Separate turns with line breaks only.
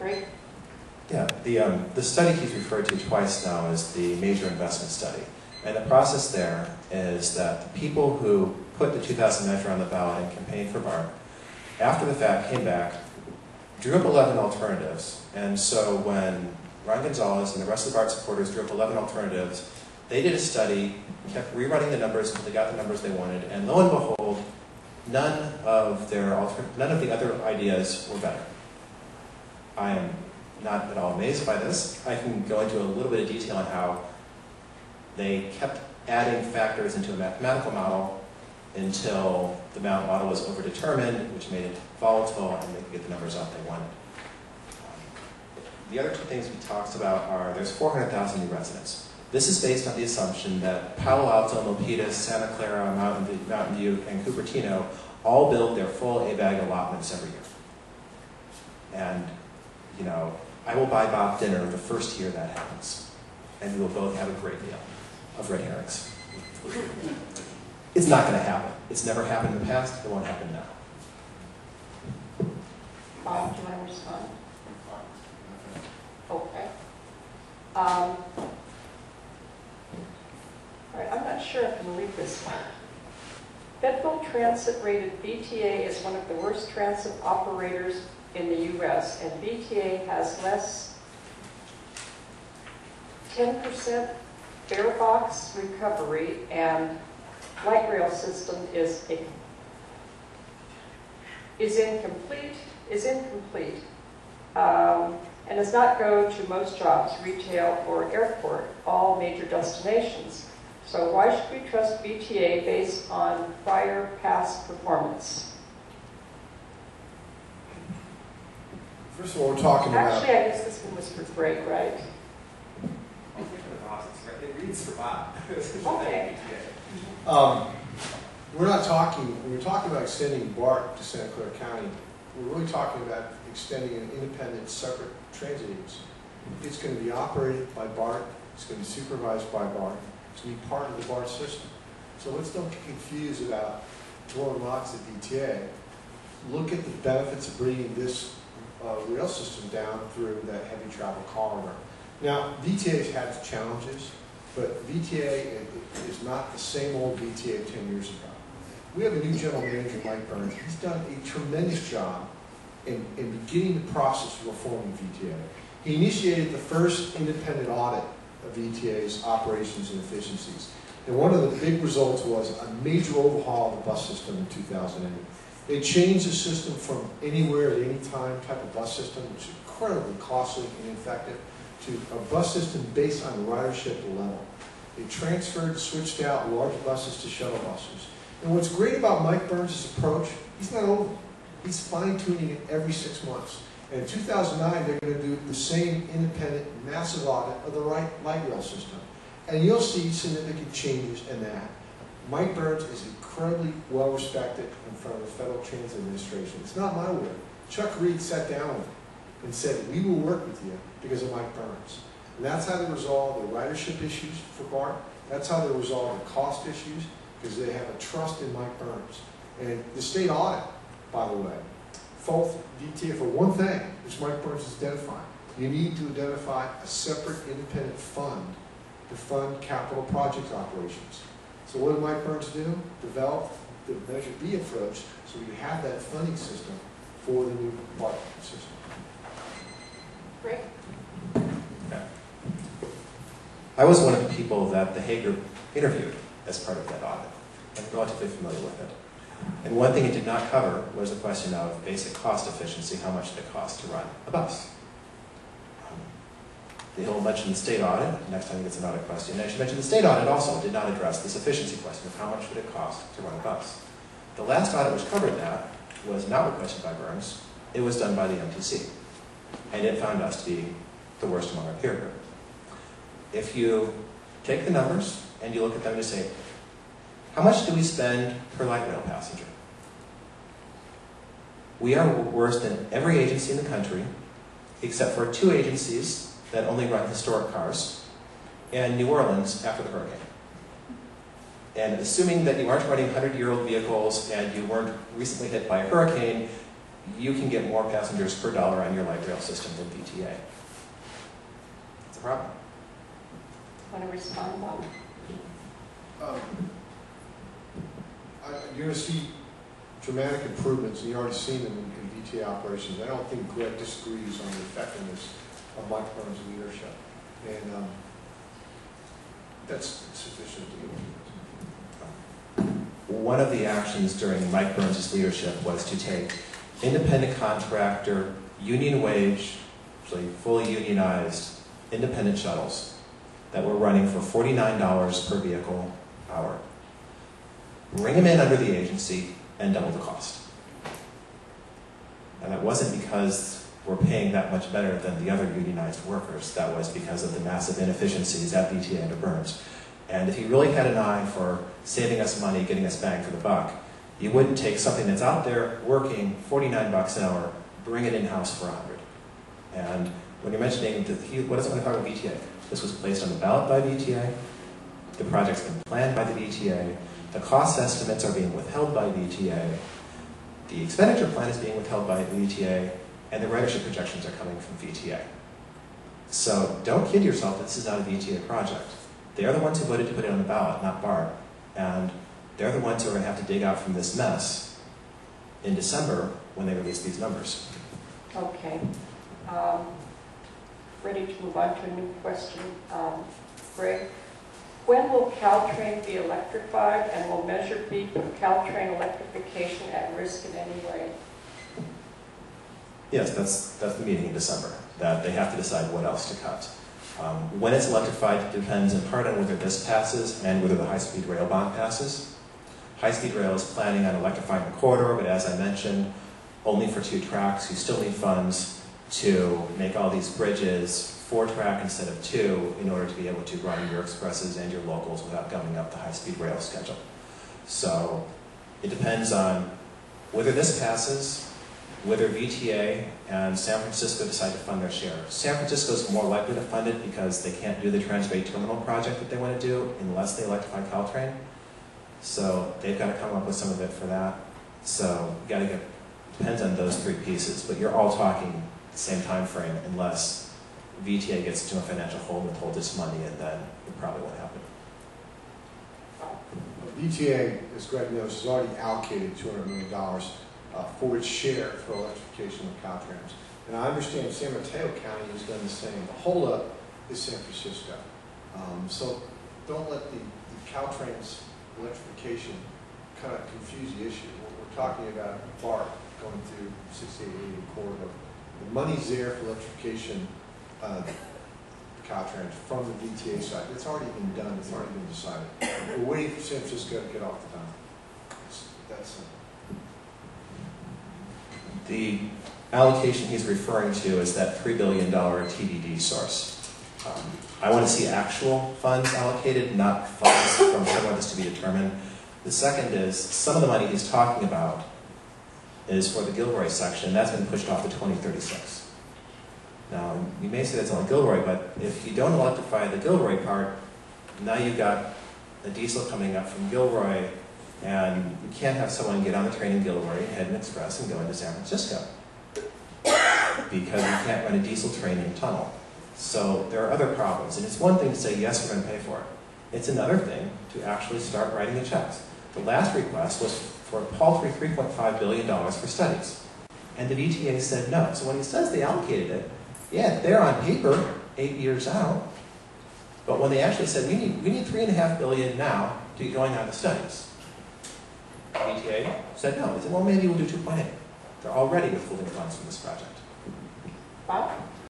Great.
Yeah, the study he's referred to twice now is the major investment study. And the process there is that the people who put the 2000 measure on the ballot and campaigned for BART, after the fact came back, drew up 11 alternatives. And so when Ron Gonzalez and the rest of the BART supporters drew up 11 alternatives, they did a study, kept rerunning the numbers until they got the numbers they wanted, and lo and behold, none of the other ideas were better. I am not at all amazed by this. I can go into a little bit of detail on how they kept adding factors into a mathematical model until the model was overdetermined, which made it volatile, and they could get the numbers out they wanted. The other two things we talked about are there's 400,000 new residents. This is based on the assumption that Palo Alto, Milpitas, Santa Clara, Mountain View, and Cupertino all build their full A-bag allotments every year. And, you know, I will buy Bob dinner the first year that happens. And we will both have a great meal of red herrings. It's not going to happen. It's never happened in the past. It won't happen now.
Bob, do you want to respond? Okay. All right, I'm not sure I can read this one. Federal transit-rated VTA is one of the worst transit operators in the U.S., and VTA has less 10% fare box recovery, and light rail system is incomplete, and does not go to most jobs, retail, or airport, all major destinations. So why should we trust VTA based on prior past performance?
First of all, we're talking about...
Actually, I guess this one was for Greg, right?
It reads for Bob.
Okay.
We're not talking, when we're talking about extending BART to Santa Clara County, we're really talking about extending an independent, separate transit agency. It's going to be operated by BART, it's going to be supervised by BART, it's going to be part of the BART system. So let's don't get confused about throwing lots at VTA. Look at the benefits of bringing this rail system down through that heavy travel corridor. Now, VTA has had its challenges, but VTA is not the same old VTA 10 years ago. We have a new general manager, Mike Burns. He's done a tremendous job in beginning the process of reforming VTA. He initiated the first independent audit of VTA's operations and efficiencies. And one of the big results was a major overhaul of the bus system in 2008. They changed the system from anywhere at any time type of bus system, which is incredibly costly and ineffective, to a bus system based on ridership level. They transferred, switched out large buses to shuttle buses. And what's great about Mike Burns' approach, he's not over. He's fine-tuning it every 6 months. And in 2009, they're going to do the same independent, massive audit of the light rail system. And you'll see significant changes in that. Mike Burns is incredibly well-respected in front of the Federal Transit Administration. It's not my word. Chuck Reed sat down with him and said, we will work with you because of Mike Burns. And that's how they resolve the ridership issues for BART. That's how they resolve the cost issues, because they have a trust in Mike Burns. And the state audit, by the way, fault VTA for one thing, which Mike Burns is identifying. You need to identify a separate independent fund to fund capital project operations. So what did Mike Burns do? Develop the Measure B approach so you have that funding system for the new BART system.
Great.
Okay. I was one of the people that the Hay Group interviewed as part of that audit. I'm relatively familiar with it. And one thing it did not cover was the question of basic cost efficiency. How much did it cost to run a bus? He'll mention the state audit next time he gets an audit question. And I should mention the state audit also did not address this efficiency question of how much would it cost to run a bus. The last audit which covered that was not requested by Burns. It was done by the MTC. And it found us to be the worst among our peer group. If you take the numbers and you look at them and say, how much do we spend per light rail passenger? We are worse than every agency in the country, except for 2 agencies that only run historic cars, and New Orleans after the hurricane. And assuming that you aren't running 100-year-old vehicles and you weren't recently hit by a hurricane, you can get more passengers per dollar on your light rail system than VTA. It's a problem.
Want to respond, Bob?
You're going to see dramatic improvements, and you've already seen them in VTA operations. I don't think Greg disagrees on the effectiveness of Mike Burns' leadership, and that's sufficient to do.
One of the actions during Mike Burns' leadership was to take independent contractor, union wage, actually fully unionized, independent shuttles that were running for $49 per vehicle hour, bring them in under the agency, and double the cost. And that wasn't because we're paying that much better than the other unionized workers. That was because of the massive inefficiencies at VTA under Burns. And if he really had an eye for saving us money, getting us bang for the buck, he wouldn't take something that's out there working $49 an hour, bring it in-house for $100. And when you're mentioning, what does it want to talk about VTA? This was placed on the ballot by VTA. The project's been planned by the VTA. The cost estimates are being withheld by VTA. The expenditure plan is being withheld by VTA. And the ridership projections are coming from VTA. So don't kid yourself that this is not a VTA project. They're the ones who voted to put it on the ballot, not BART. And they're the ones who are going to have to dig out from this mess in December when they release these numbers.
Okay. Ready to move on to a new question. Greg, when will Caltrain be electrified, and will Measure B put Caltrain electrification at risk in any way?
Yes, that's the meeting in December, that they have to decide what else to cut. When it's electrified depends in part on whether this passes and whether the high-speed rail bond passes. High-speed rail is planning on electrifying the corridor, but as I mentioned, only for 2 tracks. You still need funds to make all these bridges 4-track instead of 2 in order to be able to run your expresses and your locals without gumming up the high-speed rail schedule. So it depends on whether this passes, whether VTA and San Francisco decide to fund their share. San Francisco is more likely to fund it because they can't do the Transbay Terminal project that they want to do unless they electrify Caltrain. So they've got to come up with some of it for that. So you got to get, depends on those 3 pieces, but you're all talking the same time frame unless VTA gets into a financial hole and withholds its money, and then it probably won't happen.
VTA, as Greg knows, has already allocated $200 million for its share for electrification of Caltrans. And I understand San Mateo County has done the same. The holdup is San Francisco. So don't let the Caltrans electrification kind of confuse the issue. We're talking about BART going through 6880 corridor. The money's there for electrification of Caltrans from the VTA side. It's already been done. It's already been decided. We're waiting for San Francisco to get off the dime. That's
The allocation he's referring to is that $3 billion TBD source. I want to see actual funds allocated, not funds from someone that's to be determined. The second is, some of the money he's talking about is for the Gilroy section. That's been pushed off to 2036. Now, you may say that's only Gilroy, but if you don't electrify the Gilroy part, now you've got a diesel coming up from Gilroy, and you can't have someone get on the train in Gilroy, head an express, and go into San Francisco. Because you can't run a diesel train in a tunnel. So there are other problems. And it's one thing to say, yes, we're going to pay for it. It's another thing to actually start writing the checks. The last request was for a paltry $3.5 billion for studies. And the VTA said no. So when he says they allocated it, yeah, they're on paper 8 years out. But when they actually said, we need $3.5 billion now to get going on the studies, VTA said no. They said, well, maybe we'll do 2.8. They're already withholding funds from this project.
Bob?